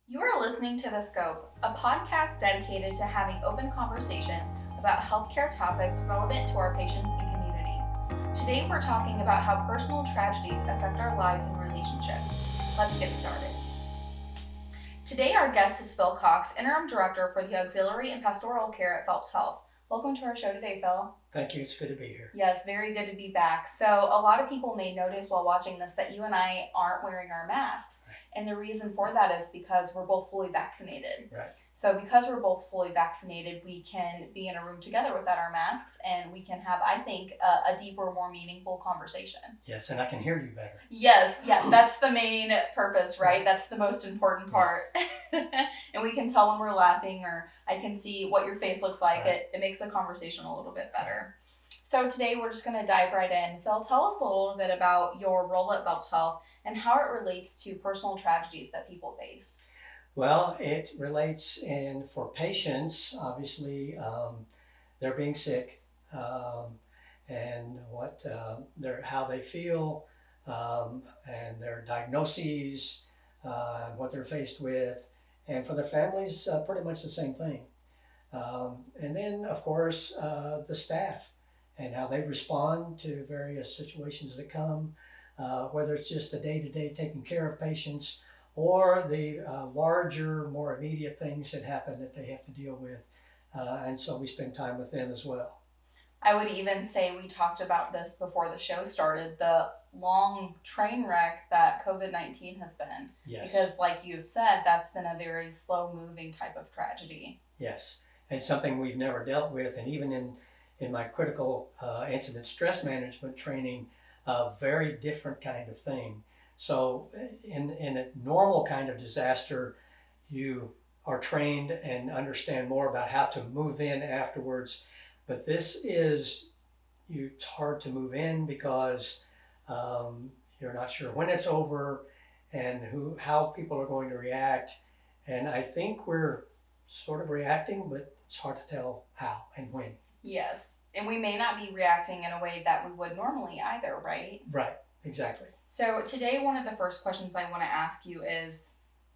You are listening to The Scope, a podcast dedicated to having open conversations about healthcare topics relevant to our patients and community. Today we're talking about how personal tragedies affect our lives and relationships. Let's get started. Today our guest is Phil Cox, Interim Director for the Auxiliary and Pastoral Care at Phelps Health. Welcome to our show today, Phil. Thank you. It's good to be here. Yes, very good to be back. So a lot of people may notice while watching this that you and I aren't wearing our masks. And the reason for that is because we're both fully vaccinated. Right. So because we're both fully vaccinated, we can be in a room together without our masks and we can have, I think, a deeper, more meaningful conversation. Yes, and I can hear you better. Yes, that's the main purpose, right? That's the most important part. Yes. And we can tell when we're laughing, or I can see what your face looks like. Right. It makes the conversation a little bit better. So today we're just going to dive right in. Phil, tell us a little bit about your role at Phelps Health and how it relates to personal tragedies that people face. Well, it relates for patients, obviously, they're being sick, and how they feel, and their diagnoses, what they're faced with, and for their families, pretty much the same thing. And then, of course, the staff and how they respond to various situations that come, whether it's just the day-to-day taking care of patients or the larger, more immediate things that happen that they have to deal with. And so we spend time with them as well. I would even say we talked about this before the show started, the long train wreck that COVID-19 has been. Yes. Because like you've said, that's been a very slow-moving type of tragedy. Yes, and something we've never dealt with. And even in my critical incident stress management training, a very different kind of thing. So in a normal kind of disaster, you are trained and understand more about how to move in afterwards. But it's hard to move in because you're not sure when it's over and how people are going to react. And I think we're sort of reacting, but it's hard to tell how and when. Yes, and we may not be reacting in a way that we would normally either, right? Right, exactly. So today, one of the first questions I want to ask you is,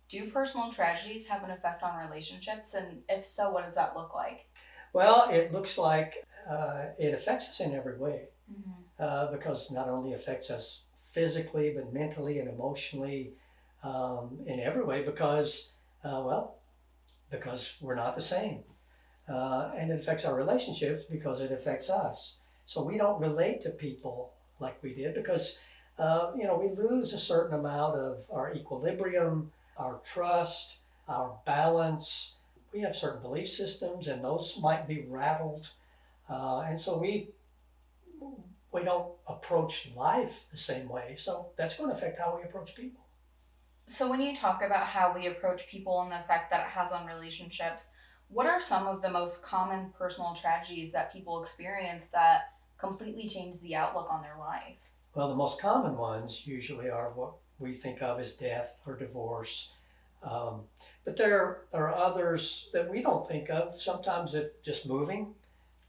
do personal tragedies have an effect on relationships? And if so, what does that look like? Well, it looks like it affects us in every way, because not only affects us physically, but mentally and emotionally, in every way, because we're not the same. And it affects our relationships because it affects us. So we don't relate to people like we did because, we lose a certain amount of our equilibrium, our trust, our balance. We have certain belief systems and those might be rattled. And so we don't approach life the same way. So that's going to affect how we approach people. So when you talk about how we approach people and the effect that it has on relationships, what are some of the most common personal tragedies that people experience that completely change the outlook on their life? Well, the most common ones usually are what we think of as death or divorce. But there are others that we don't think of. Sometimes it's just moving,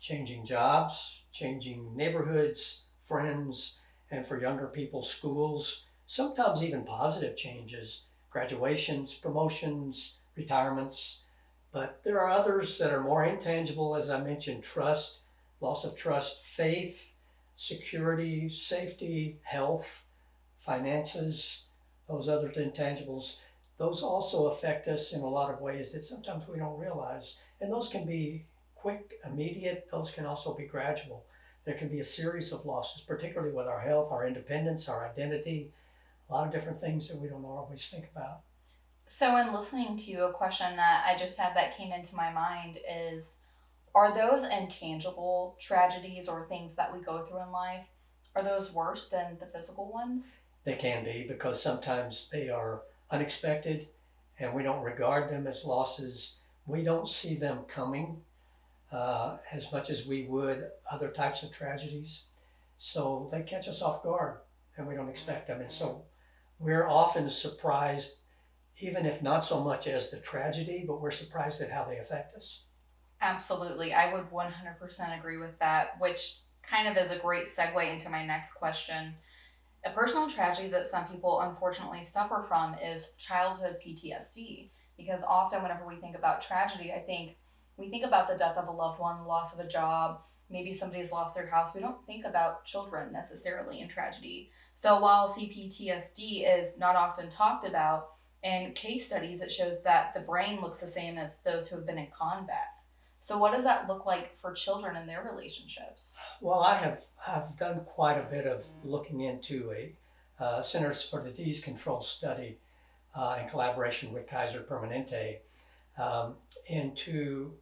changing jobs, changing neighborhoods, friends, and for younger people, schools. Sometimes even positive changes, graduations, promotions, retirements. But there are others that are more intangible, as I mentioned, trust, loss of trust, faith, security, safety, health, finances, those other intangibles. Those also affect us in a lot of ways that sometimes we don't realize. And those can be quick, immediate. Those can also be gradual. There can be a series of losses, particularly with our health, our independence, our identity, a lot of different things that we don't always think about. So in listening to you, a question that I just had that came into my mind is, are those intangible tragedies or things that we go through in life, are those worse than the physical ones? They can be, because sometimes they are unexpected and we don't regard them as losses. We don't see them coming as much as we would other types of tragedies. So they catch us off guard and we don't expect them. And so we're often surprised, even if not so much as the tragedy, but we're surprised at how they affect us. Absolutely. I would 100% agree with that, which kind of is a great segue into my next question. A personal tragedy that some people unfortunately suffer from is childhood PTSD, because often whenever we think about tragedy, I think we think about the death of a loved one, the loss of a job, maybe somebody's lost their house. We don't think about children necessarily in tragedy. So while CPTSD is not often talked about, in case studies it shows that the brain looks the same as those who have been in combat. So what does that look like for children and their relationships? Well, I've done quite a bit of looking into a Centers for Disease Control study in collaboration with Kaiser Permanente into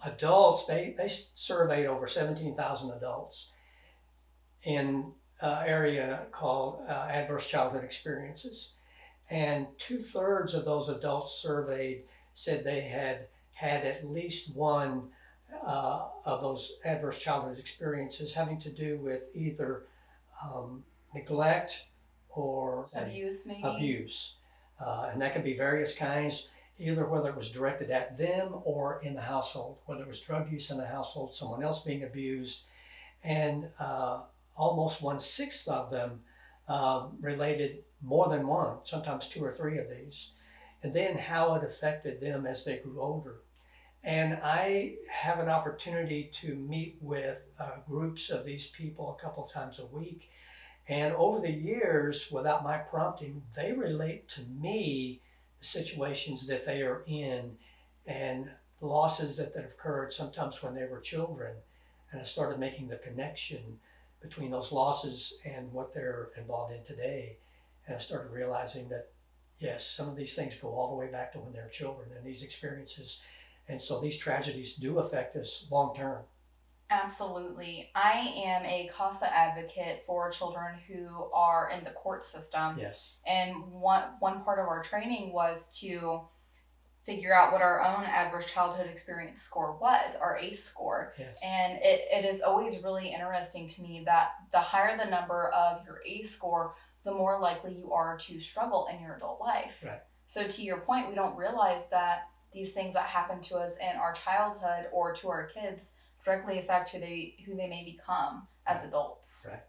adults. They surveyed over 17,000 adults in an area called adverse childhood experiences. And 2/3 of those adults surveyed said they had had at least one of those adverse childhood experiences having to do with either neglect or Abuse, maybe? abuse. And that could be various kinds, either whether it was directed at them or in the household, whether it was drug use in the household, someone else being abused. And almost 1/6 of them related more than one, sometimes 2 or 3 of these, and then how it affected them as they grew older. And I have an opportunity to meet with groups of these people a couple of times a week. And over the years, without my prompting, they relate to me the situations that they are in and the losses that have occurred sometimes when they were children. And I started making the connection between those losses and what they're involved in today. And I started realizing that, yes, some of these things go all the way back to when they were children and these experiences. And so these tragedies do affect us long term. Absolutely. I am a CASA advocate for children who are in the court system. Yes. And one part of our training was to figure out what our own adverse childhood experience score was, our ACE score. Yes. And it is always really interesting to me that the higher the number of your ACE score, the more likely you are to struggle in your adult life. Right. So to your point, we don't realize that these things that happen to us in our childhood or to our kids directly affect who they may become as adults. Right.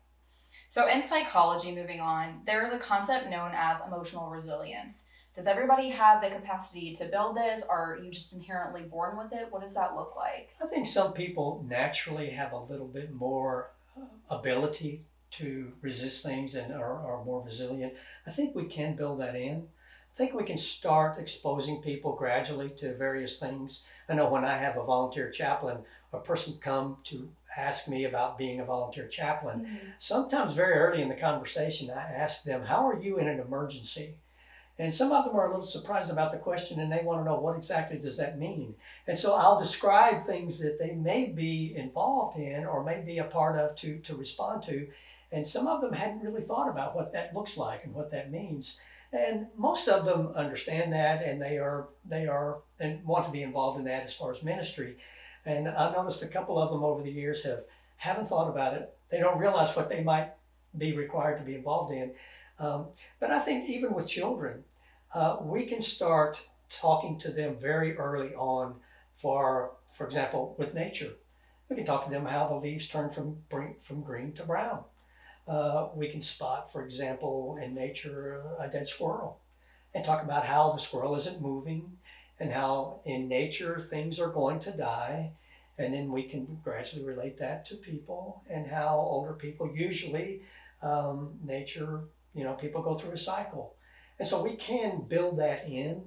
So in psychology, moving on, there is a concept known as emotional resilience. Does everybody have the capacity to build this? Or are you just inherently born with it? What does that look like? I think some people naturally have a little bit more ability to resist things and are more resilient. I think we can build that in. I think we can start exposing people gradually to various things. I know when I have a volunteer chaplain, a person come to ask me about being a volunteer chaplain, sometimes very early in the conversation, I ask them, how are you in an emergency? And some of them are a little surprised about the question and they want to know what exactly does that mean. And so I'll describe things that they may be involved in or may be a part of to respond to. And some of them hadn't really thought about what that looks like and what that means. And most of them understand that and they are and want to be involved in that as far as ministry. And I've noticed a couple of them over the years haven't thought about it. They don't realize what they might be required to be involved in. But I think even with children, we can start talking to them very early on. For example, with nature, we can talk to them how the leaves turn from green to brown. We can spot, for example, in nature, a dead squirrel and talk about how the squirrel isn't moving and how in nature things are going to die. And then we can gradually relate that to people and how older people usually, nature, people go through a cycle. And so we can build that in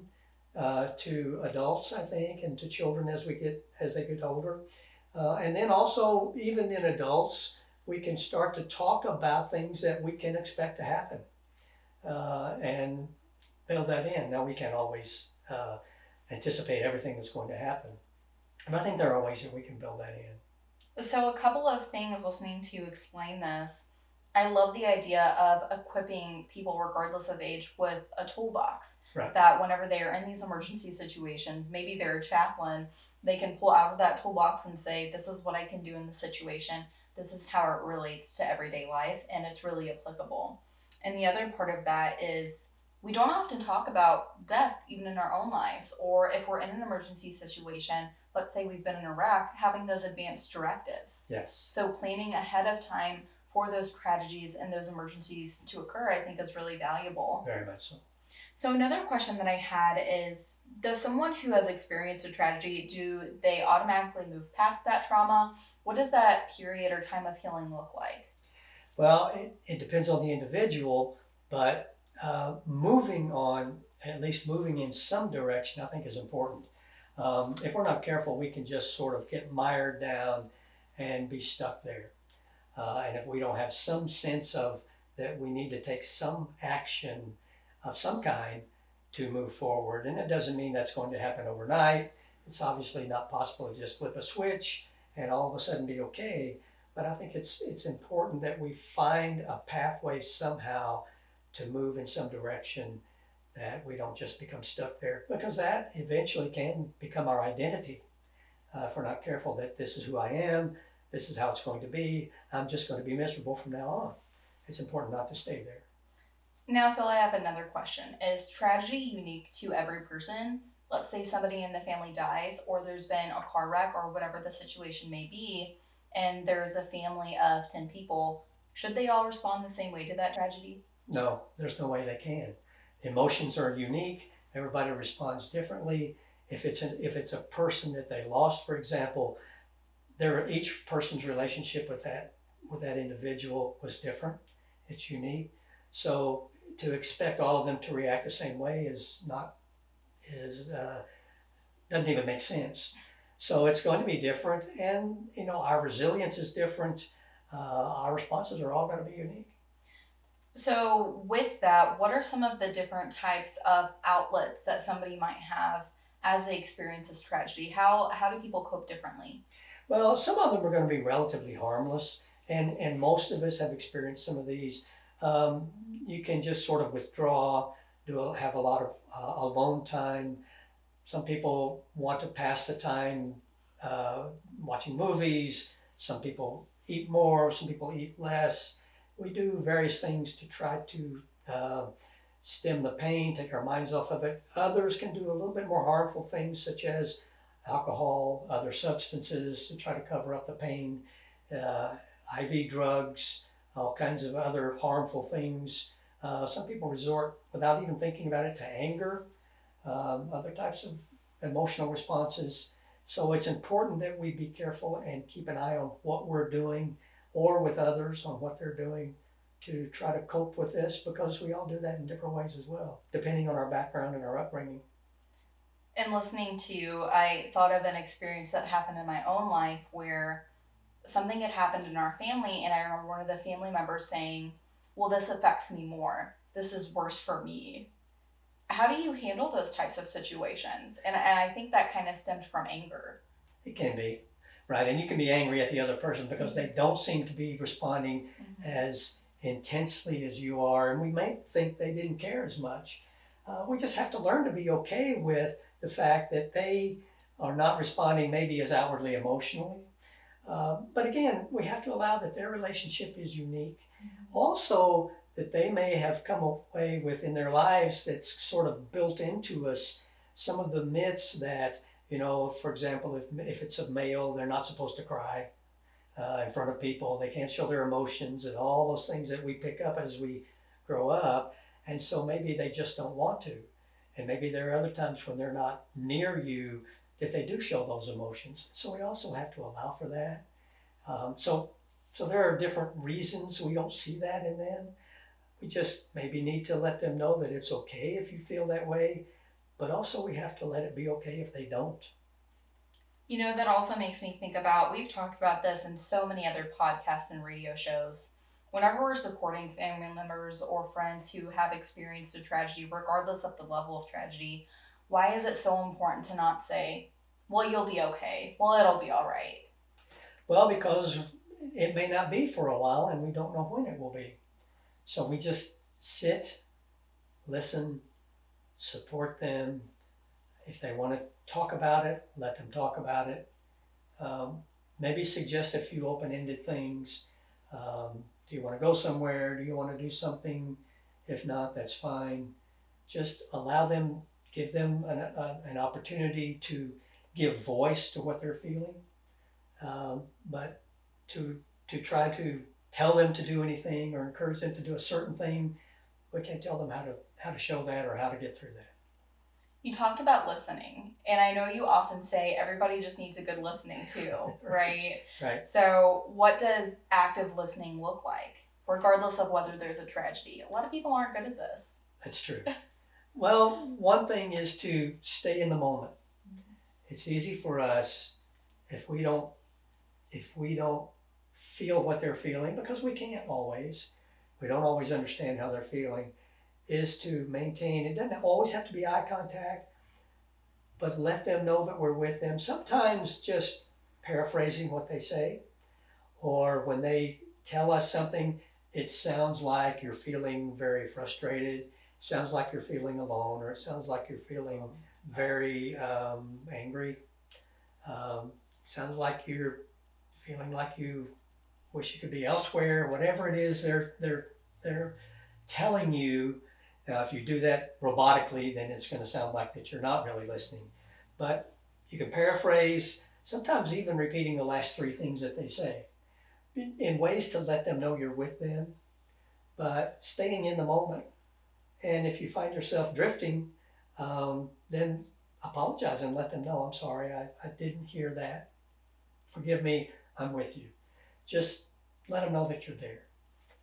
to adults, I think, and to children as they get older. And then also, even in adults, we can start to talk about things that we can expect to happen and build that in. Now, we can't always anticipate everything that's going to happen, but I think there are ways that we can build that in. So a couple of things listening to you explain this. I love the idea of equipping people, regardless of age, with a toolbox. Right. That whenever they are in these emergency situations, maybe they're a chaplain, they can pull out of that toolbox and say, this is what I can do in this situation. This is how it relates to everyday life, and it's really applicable. And the other part of that is we don't often talk about death, even in our own lives, or if we're in an emergency situation, let's say we've been in Iraq, having those advanced directives. Yes. So planning ahead of time for those tragedies and those emergencies to occur, I think is really valuable. Very much so. So another question that I had is, does someone who has experienced a tragedy, do they automatically move past that trauma? What does that period or time of healing look like? Well, it depends on the individual, but moving on, at least moving in some direction, I think is important. If we're not careful, we can just sort of get mired down and be stuck there. And if we don't have some sense of that we need to take some action of some kind to move forward, and it doesn't mean that's going to happen overnight. It's obviously not possible to just flip a switch and all of a sudden be okay. But I think it's important that we find a pathway somehow to move in some direction, that we don't just become stuck there, because that eventually can become our identity. If we're not careful, that this is who I am, this is how it's going to be, I'm just going to be miserable from now on. It's important not to stay there. Now, Phil, I have another question. Is tragedy unique to every person? Let's say somebody in the family dies, or there's been a car wreck, or whatever the situation may be, and there's a family of 10 people. Should they all respond the same way to that tragedy? No, there's no way they can. Emotions are unique. Everybody responds differently. If it's a person that they lost, for example, each person's relationship with that individual was different. It's unique. So to expect all of them to react the same way is not is doesn't even make sense. So it's going to be different, and our resilience is different. Our responses are all going to be unique. So, with that, what are some of the different types of outlets that somebody might have as they experience this tragedy? How do people cope differently? Well, some of them are going to be relatively harmless, and most of us have experienced some of these. You can just sort of withdraw, have a lot of alone time. Some people want to pass the time uh, watching movies. Some people eat more. Some people eat less. We do various things to try to uh, stem the pain, take our minds off of it. Others can do a little bit more harmful things, such as alcohol, other substances to try to cover up the pain, uh, IV drugs, all kinds of other harmful things. Some people resort, without even thinking about it, to anger, other types of emotional responses. So it's important that we be careful and keep an eye on what we're doing, or with others on what they're doing, to try to cope with this, because we all do that in different ways as well, depending on our background and our upbringing. And listening to you, I thought of an experience that happened in my own life where something had happened in our family, and I remember one of the family members saying, "Well, this affects me more. This is worse for me." How do you handle those types of situations? And I think that kind of stemmed from anger. It can be, right? And you can be angry at the other person because they don't seem to be responding Mm-hmm. as intensely as you are, and we may think they didn't care as much. We just have to learn to be okay with the fact that they are not responding maybe as outwardly emotionally. But again, we have to allow that their relationship is unique. Also, that they may have come away with in their lives that's sort of built into us some of the myths that, for example, if it's a male, they're not supposed to cry in front of people, they can't show their emotions, and all those things that we pick up as we grow up. And so maybe they just don't want to. And maybe there are other times when they're not near you that they do show those emotions. So we also have to allow for that. So there are different reasons we don't see that in them. We just maybe need to let them know that it's okay if you feel that way, but also we have to let it be okay if they don't. That also makes me think about, we've talked about this in so many other podcasts and radio shows. Whenever we're supporting family members or friends who have experienced a tragedy, regardless of the level of tragedy, why is it so important to not say, "Well, you'll be okay. Well, it'll be all right." Well, because it may not be for a while and we don't know when it will be. So we just sit, listen, support them. If they want to talk about it, let them talk about it. Um, Maybe suggest a few open-ended things. Do you want to go somewhere? Do you want to do something? If not, that's fine. Just allow them, give them an opportunity to give voice to what they're feeling. But to try to tell them to do anything or encourage them to do a certain thing, we can't tell them to show that or how to get through that. You talked about listening, and I know you often say everybody just needs a good listening too, right? Right. So what does active listening look like, regardless of whether there's a tragedy? A lot of people aren't good at this. That's true. Well, one thing is to stay in the moment. It's easy for us if we don't feel what they're feeling, because we can't always. We don't always understand how they're feeling, is to maintain, it doesn't always have to be eye contact, but let them know that we're with them. Sometimes just paraphrasing what they say, or when they tell us something, it sounds like you're feeling very frustrated, sounds like you're feeling alone, or it sounds like you're feeling very angry. Sounds like you're feeling like you wish you could be elsewhere. Whatever it is they're telling you. Now, if you do that robotically, then it's going to sound like that you're not really listening. But you can paraphrase, sometimes even repeating the last three things that they say, in ways to let them know you're with them, but staying in the moment. And if you find yourself drifting, then apologize and let them know, I'm sorry, I didn't hear that. Forgive me, I'm with you. Just let them know that you're there.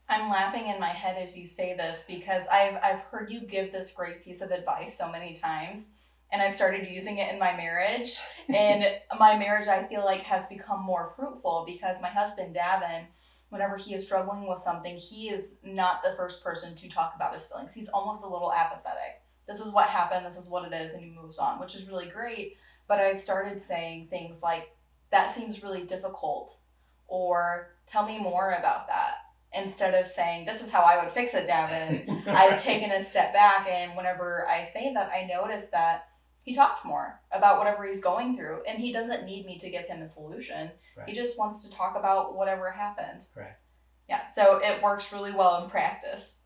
I'm laughing in my head as you say this because I've heard you give this great piece of advice so many times, and I've started using it in my marriage. And my marriage, I feel like, has become more fruitful because my husband, Davin, whenever he is struggling with something, he is not the first person to talk about his feelings. He's almost a little apathetic. This is what happened, this is what it is, and he moves on, which is really great. But I've started saying things like, that seems really difficult, or tell me more about that. Instead of saying, this is how I would fix it, Davin, I've taken a step back, and whenever I say that, I notice that he talks more about whatever he's going through, and he doesn't need me to give him a solution. Right. He just wants to talk about whatever happened. Right. Yeah, so it works really well in practice.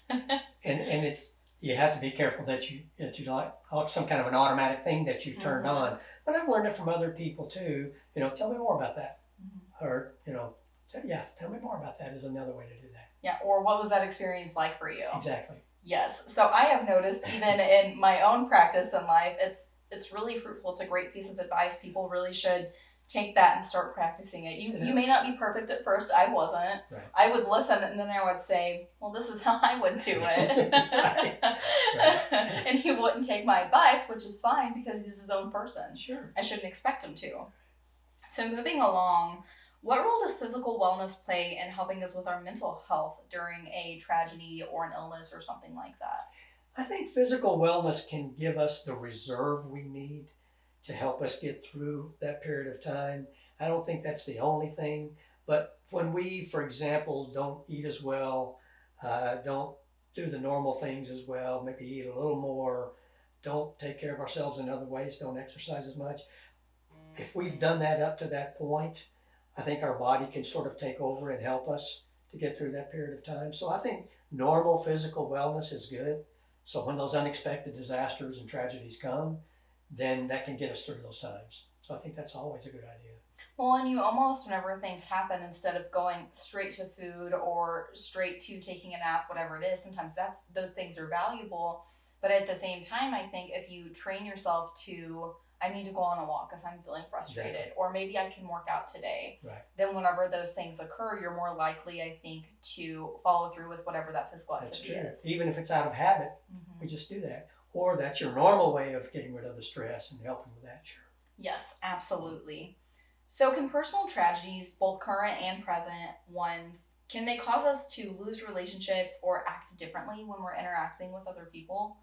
And it's, you have to be careful that you don't, some kind of an automatic thing that you turned on. But I've learned it from other people too. Tell me more about that. Or, tell me more about that is another way to do that. Yeah, or what was that experience like for you? Exactly. Yes. So I have noticed even in my own practice in life, it's really fruitful. It's a great piece of advice. People really should take that and start practicing it. You may not be perfect at first. I wasn't. Right. I would listen and then I would say, well, this is how I would do it. Right. And he wouldn't take my advice, which is fine because he's his own person. Sure. I shouldn't expect him to. So moving along, what role does physical wellness play in helping us with our mental health during a tragedy or an illness or something like that? I think physical wellness can give us the reserve we need to help us get through that period of time. I don't think that's the only thing, but when we, for example, don't eat as well, don't do the normal things as well, maybe eat a little more, don't take care of ourselves in other ways, don't exercise as much. If we've done that up to that point, I think our body can sort of take over and help us to get through that period of time. So I think normal physical wellness is good. So when those unexpected disasters and tragedies come, then that can get us through those times. So I think that's always a good idea. Well, and you almost, whenever things happen, instead of going straight to food or straight to taking a nap, whatever it is, sometimes those things are valuable. But at the same time, I think if you train yourself to, I need to go on a walk if I'm feeling frustrated, Exactly. or maybe I can work out today. Right. Then whenever those things occur, you're more likely, I think, to follow through with whatever that physical activity is. Even if it's out of habit, we just do that. Or that's your normal way of getting rid of the stress and helping with that, sure. Yes, absolutely. So can personal tragedies, both current and present ones, can they cause us to lose relationships or act differently when we're interacting with other people?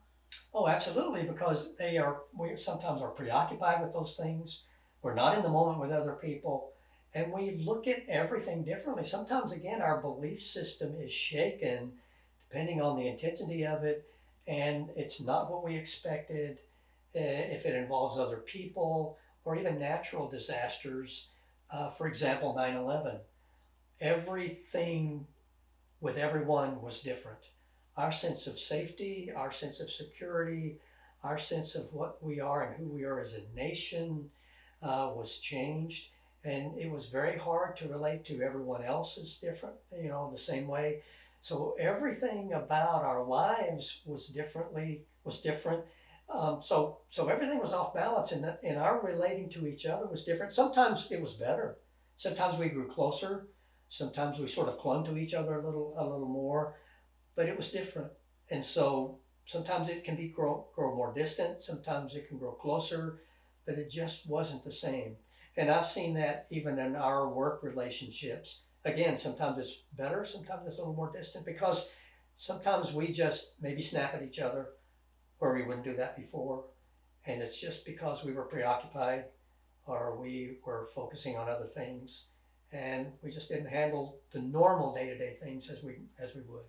Oh, absolutely, because we sometimes are preoccupied with those things. We're not in the moment with other people, and we look at everything differently. Sometimes, again, our belief system is shaken depending on the intensity of it, and it's not what we expected. If it involves other people or even natural disasters, for example, 9/11, everything with everyone was different. Our sense of safety, our sense of security, our sense of what we are and who we are as a nation was changed. And it was very hard to relate to everyone else's different, the same way. So everything about our lives was different. So everything was off balance, and our relating to each other was different. Sometimes it was better. Sometimes we grew closer. Sometimes we sort of clung to each other a little more, but it was different. And so sometimes it can grow more distant. Sometimes it can grow closer, but it just wasn't the same. And I've seen that even in our work relationships. Again, sometimes it's better, sometimes it's a little more distant, because sometimes we just maybe snap at each other where we wouldn't do that before. And it's just because we were preoccupied or we were focusing on other things, and we just didn't handle the normal day-to-day things as we would.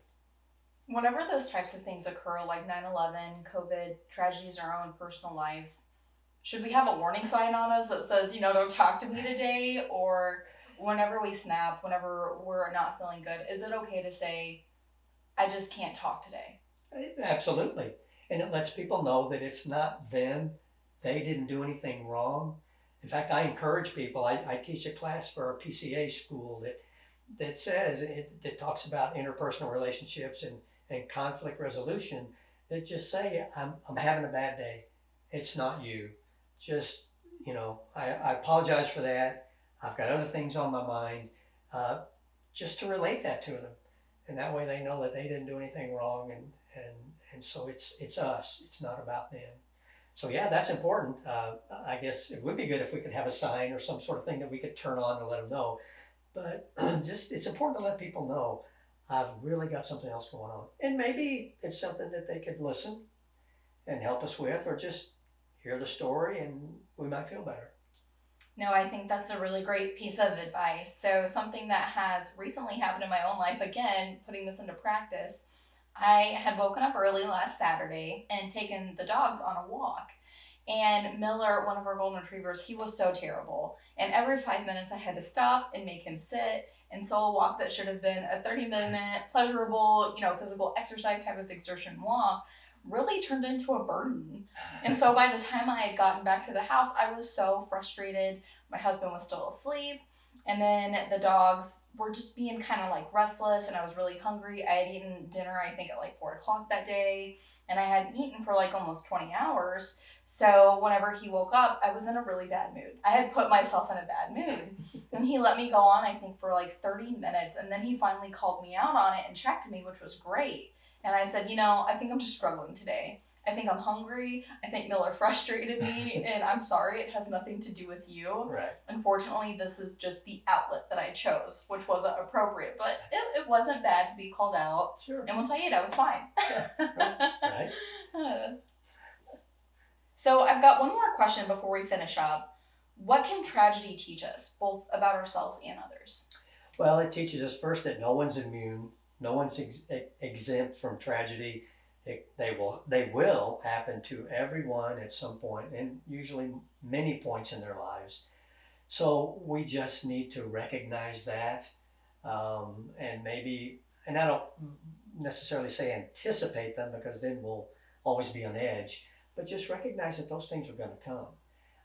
Whenever those types of things occur, like 9/11, COVID, tragedies in our own personal lives, should we have a warning sign on us that says, don't talk to me today? Or whenever we snap, whenever we're not feeling good, is it okay to say, I just can't talk today? Absolutely. And it lets people know that it's not them. They didn't do anything wrong. In fact, I encourage people. I teach a class for a PCA school that talks about interpersonal relationships and conflict resolution. That just say, I'm having a bad day. It's not you. Just, I apologize for that. I've got other things on my mind. Just to relate that to them. And that way they know that they didn't do anything wrong. And so it's us. It's not about them. So yeah, that's important. I guess it would be good if we could have a sign or some sort of thing that we could turn on to let them know. But it's important to let people know I've really got something else going on. And maybe it's something that they could listen and help us with, or just hear the story and we might feel better. No, I think that's a really great piece of advice. So something that has recently happened in my own life, again, putting this into practice, I had woken up early last Saturday and taken the dogs on a walk. And Miller, one of our golden retrievers, he was so terrible. And every 5 minutes I had to stop and make him sit. And so a walk that should have been a 30-minute pleasurable, physical exercise type of exertion walk really turned into a burden. And so by the time I had gotten back to the house, I was so frustrated. My husband was still asleep. And then the dogs were just being kind of like restless, and I was really hungry. I had eaten dinner, I think, at like 4:00 that day, and I hadn't eaten for like almost 20 hours. So whenever he woke up, I was in a really bad mood. I had put myself in a bad mood. And he let me go on, I think, for like 30 minutes. And then he finally called me out on it and checked me, which was great. And I said, I think I'm just struggling today. I think I'm hungry. I think Miller frustrated me, and I'm sorry. It has nothing to do with you. Right. Unfortunately, this is just the outlet that I chose, which wasn't appropriate, but it wasn't bad to be called out. Sure. And once I ate, I was fine. Yeah. Right. So I've got one more question before we finish up. What can tragedy teach us, both about ourselves and others? Well, it teaches us first that no one's immune. No one's exempt from tragedy. They will happen to everyone at some point, and usually many points in their lives. So we just need to recognize that, and I don't necessarily say anticipate them, because then we'll always be on edge, but just recognize that those things are going to come.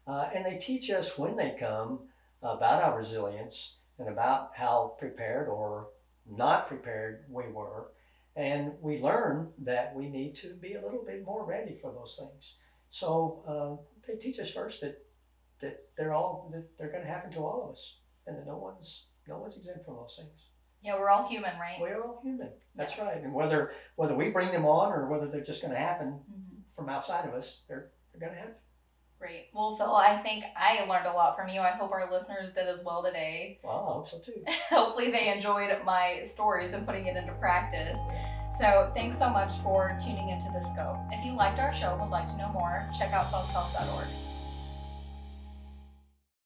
And they teach us, when they come, about our resilience and about how prepared or not prepared we were. And we learn that we need to be a little bit more ready for those things. So they teach us first that they're going to happen to all of us, and that no one's exempt from those things. Yeah, we're all human, right? We're all human. That's Yes. right. And whether we bring them on or whether they're just going to happen from outside of us, they're going to happen. Great. Well, Phil, I think I learned a lot from you. I hope our listeners did as well today. Well, I hope so too. Hopefully they enjoyed my stories and putting it into practice. So thanks so much for tuning into The Scope. If you liked our show and would like to know more, check out phelpshealth.org.